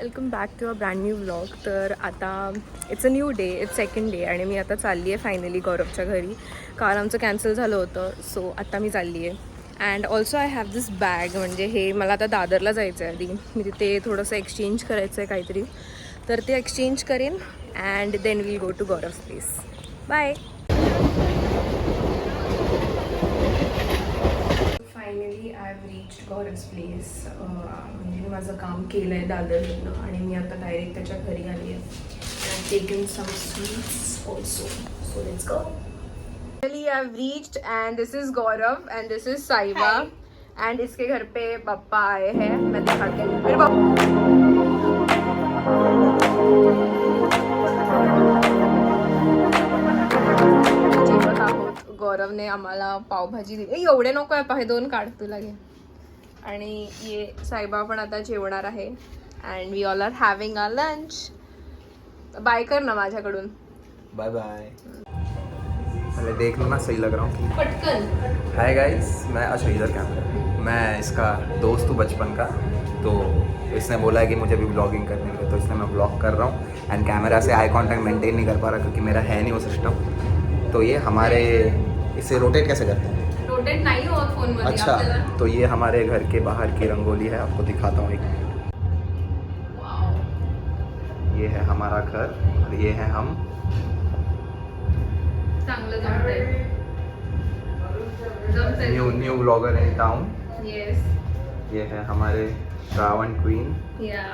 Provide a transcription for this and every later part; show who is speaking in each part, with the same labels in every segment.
Speaker 1: Welcome back to a brand new vlog. तर आता it's a new day, it's second day आणि मी आता चालली आहे फायनली गौरवच्या घरी. काल आमचं कॅन्सल झालं होतं, सो आता मी चालली आहे. And also I have this bag, म्हणजे हे मला आता दादरला जायचं आहे आधी. मी तिथे थोडंसं एक्सचेंज करायचं आहे काहीतरी, तर ते एक्सचेंज करेन and then will go to Gaurav's place. Bye. Finally I have reached Gaurav's place. म्हणजे मी माझं काम केलं आहे दादरमधनं आणि मी आता डायरेक्ट त्याच्या घरी आली आहे. I taken some sweets also, so let's go. Finally I have reached and this is Gaurav and this is Saiba and इसके घर पे पापा आए हैं. मैं दिखाती हूँ मेरे जेवत आहोत. गौरवने आम्हाला पावभाजी दिली. एवढे नको आहे पा, हे दोन काढ तुला घे. आणि ये साईबा पण आता जेवणार आहे and we all are having a lunch. Bye कर ना माझ्याकडून.
Speaker 2: Bye bye. पहले देख लो ना सही लग रहा हूँ.
Speaker 1: पटकन.
Speaker 2: हाय गाइस, मैं अच्छा इधर कैमरा. मैं इसका दोस्त हूँ बचपन का, तो इसने बोला है कि मुझे भी ब्लॉगिंग करने के लिए, तो इसलिए मैं ब्लॉग कर रहा हूँ. एंड कैमरा से आई कांटेक्ट मेंटेन नहीं कर पा रहा क्योंकि मेरा है नहीं वो सिस्टम. तो ये हमारे, इसे रोटेट कैसे करते हैं?
Speaker 1: रोटेट नहीं हो फोन मध्ये.
Speaker 2: अच्छा, तो ये हमारे घर के बाहर की रंगोली है, आपको दिखाता हूँ एक. ये है हमारा घर और ये है हम.
Speaker 1: चांगलं जमतंय.
Speaker 2: New blogger in town.
Speaker 1: Yes.
Speaker 2: ये है हमारे श्रावण क्वीन.
Speaker 1: या.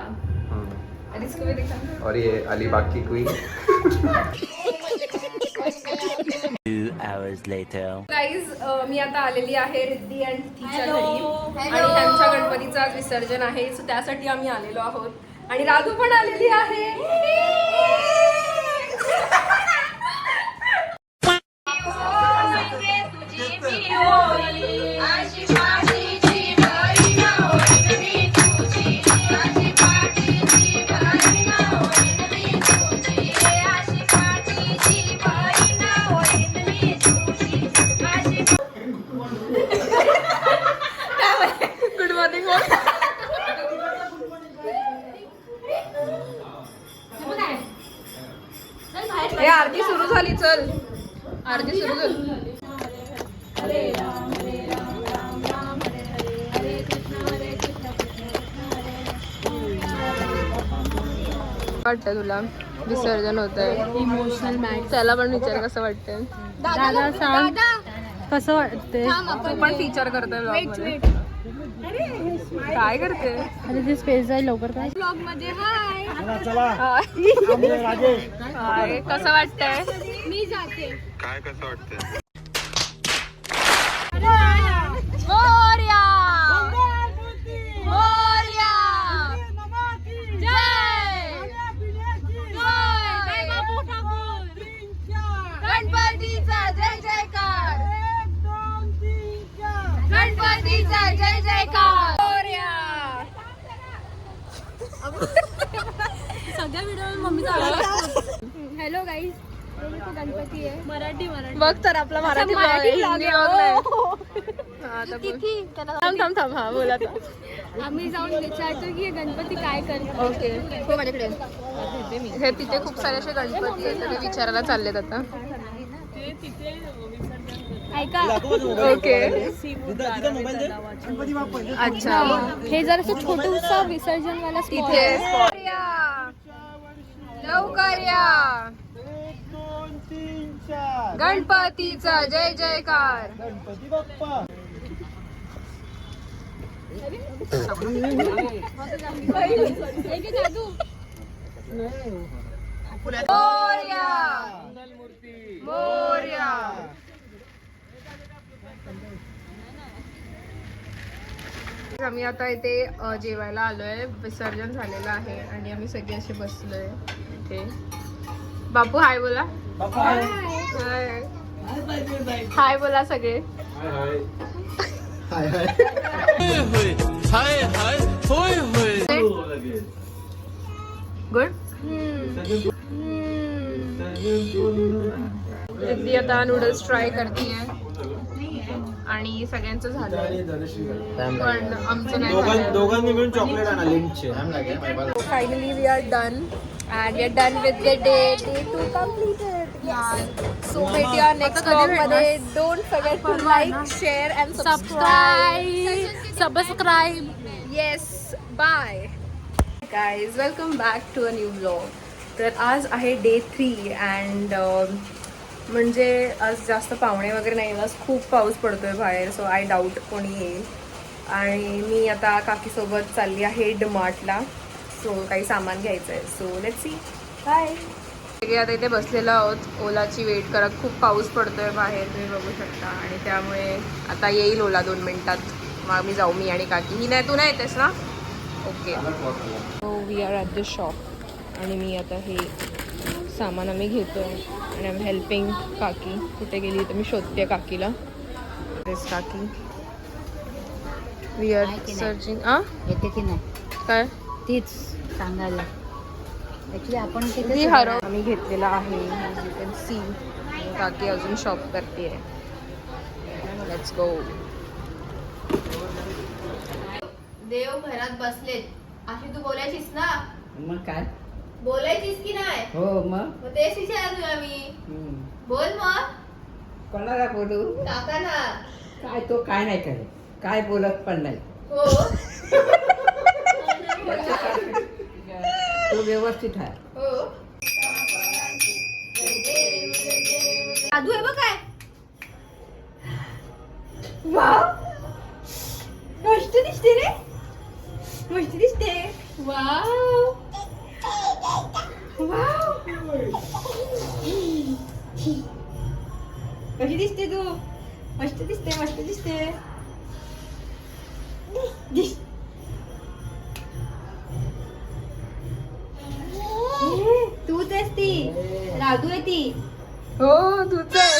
Speaker 1: अरे इसको भी दिखा.
Speaker 2: और ये अलीबाग की क्वीन.
Speaker 3: 2 hours later.
Speaker 1: गाईज, मी आता आलेली आहे रिद्धी अँड तिच्या घरी आणि त्यांच्या गणपतीचं आज विसर्जन आहे, सो त्यासाठी आम्ही आलेलो आहोत आणि राधू पण आलेली आहे. Good morning. हे आरती सुरू झाली, चल आरती सुरू झाली. वाटतं तुला विसर्जन होत आहे? Emotional match. त्याला पण विचार कसं वाटतंय.
Speaker 4: दादा सांग कसं वाटते.
Speaker 1: तू पण फीचर करतोय ब्लॉग मध्ये. काय करते?
Speaker 4: अरे ते स्पेस जाईल लवकर. काय
Speaker 1: ब्लॉग मध्ये हाय. हाय, कसं वाटतंय? मी जाते.
Speaker 2: काय कसं वाटतंय?
Speaker 1: मोरया मोरया जय गणपतीचा जय जयकार. गणपतीचा जय जयकार. मोरया.
Speaker 4: सगळ्या व्हिडिओ मम्मीचा आवाज. हॅलो गाईज, गणपती आहे. मराठी
Speaker 1: बघ तर आपला मराठी
Speaker 4: vlog
Speaker 1: थांब. हा बोला.
Speaker 4: आम्ही जाऊन विचारतो की गणपती काय करतो.
Speaker 1: ओके, हो माझ्याकडे. हे तिथे खूप सारे असे गणपती आहेत, ते विचारायला चाललेत आता.
Speaker 4: ऐका.
Speaker 1: ओके. अच्छा,
Speaker 4: हे जर असं छोटूसा विसर्जन वाला
Speaker 1: तिथे लवकर या. गणपतीचा जय जयकार.
Speaker 5: गणपती बाप्पा.
Speaker 1: मोरया मोरया. आम्ही आता इथे जेवायला आलोय. विसर्जन झालेलं आहे आणि आम्ही सगळे असे बसलोय इथे. बापू हाय बोला. हाय हाय बोला सगळे.
Speaker 5: हाय हाय.
Speaker 3: हाय हाय होय होय.
Speaker 1: गुड. रिद्धी आता नूडल्स ट्राय करते आहे आणि सगळ्यांचं झालं पण आमचं नाही झालं.
Speaker 5: दोघांनी मिळून चॉकलेट आणा लिंकचे.
Speaker 1: Finally we are done and we are done with the day 2 completed. So भेटूया next vlog मध्ये. Don't forget to like, share and subscribe. Yes, bye guys, welcome back to a new vlog. तर आज आहे day 3 and म्हणजे आज जास्त पाहुणे वगैरे नाही, आज खूप पाऊस पडतोय बाहेर, सो आय डाऊट कोणी येईल. आणि मी आता काकीसोबत चालली आहे डीमार्टला, सो काही सामान घ्यायचं आहे. So let's see, bye. आता इथे बसलेलो आहोत ओलाची वेट करत. खूप पाऊस पडतोय बाहेर, तुम्ही बघू शकता, आणि त्यामुळे आता येईल ओला 2 मिनिटात. मग मी जाऊ, मी आणि काकी. ही नाही, तू नाही येतेस ना? Okay. So we are at the shop आणि मी आता हे सामान आम्ही घेतोय आणि आय एम हेल्पिंग काकी. कुठे गेली तर मी शोधते काकीला. तेच काकी. We are searching.
Speaker 6: येते की नाही
Speaker 1: काय
Speaker 6: तीच सांगायला. ॲक्च्युली आपण
Speaker 1: ती हरव आम्ही घेतलेला आहे. You can see. काकी अजून शॉप करते. Let's go.
Speaker 7: देव घरात बसलेत अशी तू बोलायचीस ना?
Speaker 6: मग काय
Speaker 7: बोलायचीस की नाही?
Speaker 6: हो मग
Speaker 7: तेच विचारत तुला मी. बोल मग.
Speaker 6: कोणाला बोलू
Speaker 7: काका ना.
Speaker 6: काय तो काय नाही करे, काय बोलत पण नाही.
Speaker 7: हो.
Speaker 6: तो व्यवस्थित आहे.
Speaker 7: हो. साधू आहे बघ काय. वाव, मस्त दिसते रे, मस्त दिसते. वाव वाव, कशी दिसते तू? मस्त दिसते, मस्त दिसते. तूच आहेस ती, राधू आहे ती.
Speaker 1: हो, तुझं